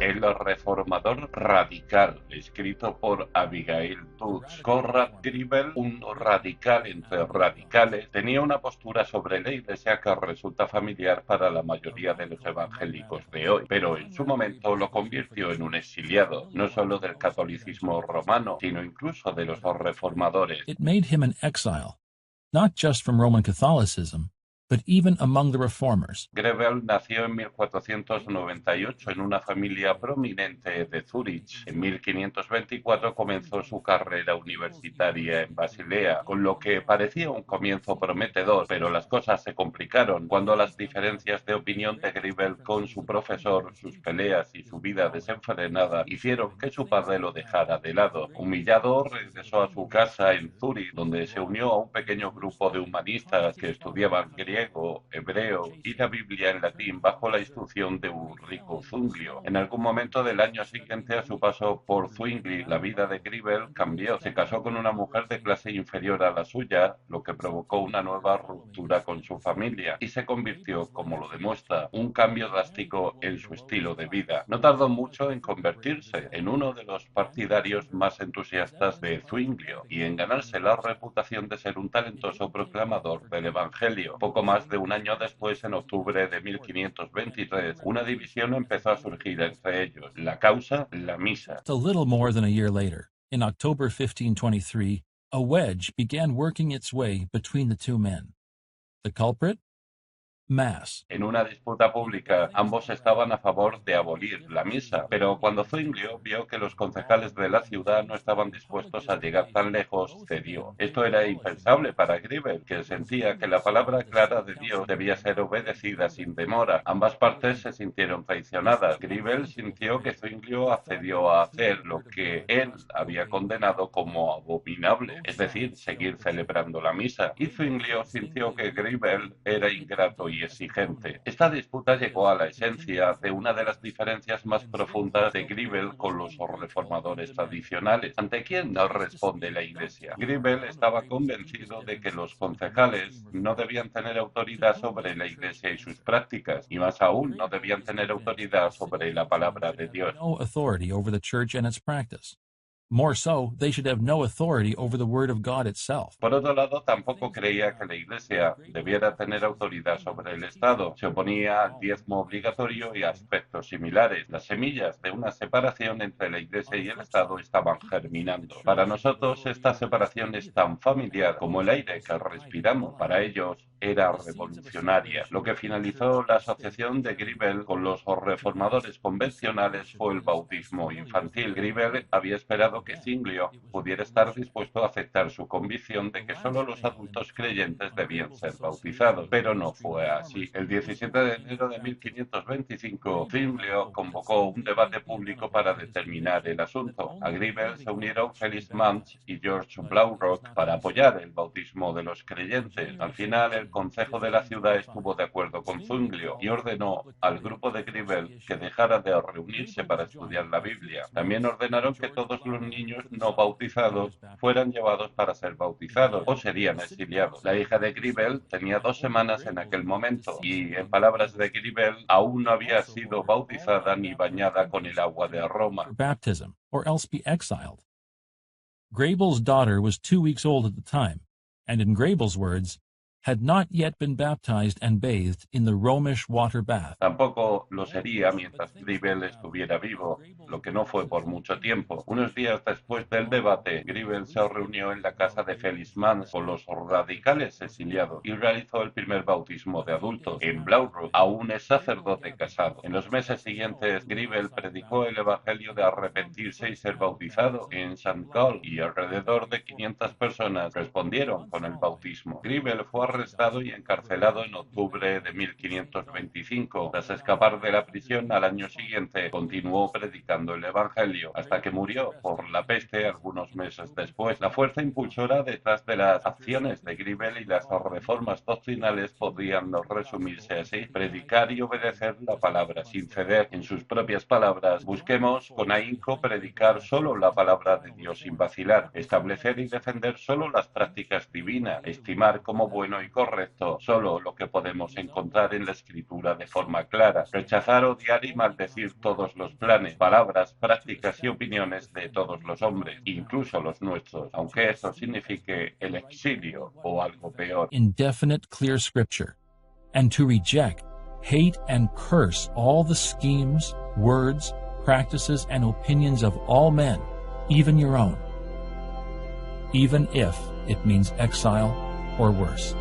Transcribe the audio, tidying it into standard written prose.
El reformador radical, escrito por Abigail Tudge. Conrad Grebel, un radical entre radicales, tenía una postura sobre la Iglesia que resulta familiar para la mayoría de los evangélicos de hoy, pero en su momento lo convirtió en un exiliado, no solo del catolicismo romano, sino incluso de los reformadores. It made him an exile, not just from Roman Catholicism, but even among the reformers. Grebel nació en 1498 en una familia prominente de Zúrich. En 1524 comenzó su carrera universitaria en Basilea, con lo que parecía un comienzo prometedor, pero las cosas se complicaron cuando las diferencias de opinión de Grebel con su profesor, sus peleas y su vida desenfrenada hicieron que su padre lo dejara de lado. Humillado, regresó a su casa en Zúrich, donde se unió a un pequeño grupo de humanistas que estudiaban griego, hebreo y la Biblia en latín bajo la instrucción de Ulrico Zwinglio. En algún momento del año siguiente a su paso por Zwingli, la vida de Grebel cambió. Se casó con una mujer de clase inferior a la suya, lo que provocó una nueva ruptura con su familia y se convirtió, como lo demuestra, un cambio drástico en su estilo de vida. No tardó mucho en convertirse en uno de los partidarios más entusiastas de Zwinglio y en ganarse la reputación de ser un talentoso proclamador del Evangelio. Poco más de un año después, en octubre de 1523, una división empezó a surgir entre ellos. La causa, la misa. A little more than a year later, in October 1523, a wedge began working its way between the two men. The culprit? Mass. En una disputa pública, ambos estaban a favor de abolir la misa, pero cuando Zwinglio vio que los concejales de la ciudad no estaban dispuestos a llegar tan lejos, cedió. Esto era impensable para Grebel, que sentía que la palabra clara de Dios debía ser obedecida sin demora. Ambas partes se sintieron traicionadas. Grebel sintió que Zwinglio accedió a hacer lo que él había condenado como abominable, es decir, seguir celebrando la misa, y Zwinglio sintió que Grebel era ingrato y exigente. Esta disputa llegó a la esencia de una de las diferencias más profundas de Grebel con los reformadores tradicionales. ¿Ante quién no responde la Iglesia? Grebel estaba convencido de que los concejales no debían tener autoridad sobre la Iglesia y sus prácticas, y más aún no debían tener autoridad sobre la palabra de Dios. No authority over the church and its practice. More so, they should have no authority over the Word of God itself. Por otro lado, tampoco creía que la Iglesia debiera tener autoridad sobre el Estado. Se oponía al diezmo obligatorio y a aspectos similares. Las semillas de una separación entre la Iglesia y el Estado estaban germinando. Para nosotros, esta separación es tan familiar como el aire que respiramos. Para ellos, era revolucionaria. Lo que finalizó la asociación de Grebel con los reformadores convencionales fue el bautismo infantil. Grebel había esperado que Zwinglio pudiera estar dispuesto a aceptar su convicción de que solo los adultos creyentes debían ser bautizados, pero no fue así. El 17 de enero de 1525, Zwinglio convocó un debate público para determinar el asunto. A Grebel se unieron Felix Manz y George Blaurock para apoyar el bautismo de los creyentes. Al final, el Concejo de la ciudad estuvo de acuerdo con Zwinglio y ordenó al grupo de Grebel que dejara de reunirse para estudiar la Biblia. También ordenaron que todos los niños no bautizados fueran llevados para ser bautizados o serían exiliados. La hija de Grebel tenía 2 semanas en aquel momento y, en palabras de Grebel, aún no había sido bautizada ni bañada con el agua de Roma. Baptism, or else be exiled. Grebel's daughter was 2 weeks old at the time, and in Grebel's words, had not yet been baptized and bathed in the Romish water bath. Tampoco lo sería mientras Grebel estuviera vivo, lo que no fue por mucho tiempo. Unos días después del debate, Grebel se reunió en la casa de Felix Manz con los radicales exiliados y realizó el primer bautismo de adultos. En Blaurock aún es sacerdote casado. En los meses siguientes, Grebel predicó el evangelio de arrepentirse y ser bautizado en St. Gall, y alrededor de 500 personas respondieron con el bautismo. Grebel fue arrestado y encarcelado en octubre de 1525. Tras escapar de la prisión al año siguiente, continuó predicando el Evangelio hasta que murió por la peste algunos meses después. La fuerza impulsora detrás de las acciones de Grebel y las reformas doctrinales podrían resumirse así: predicar y obedecer la palabra sin ceder. En sus propias palabras, busquemos con ahínco predicar solo la palabra de Dios sin vacilar, establecer y defender solo las prácticas divinas, estimar como bueno y y correcto, solo lo que podemos encontrar en la Escritura de forma clara. Rechazar, odiar y maldecir todos los planes, palabras, prácticas y opiniones de todos los hombres, incluso los nuestros, aunque eso signifique el exilio o algo peor. In definite, clear scripture, and to reject, hate, and curse all the schemes, words, practices, and opinions of all men, even your own, even if it means exile or worse.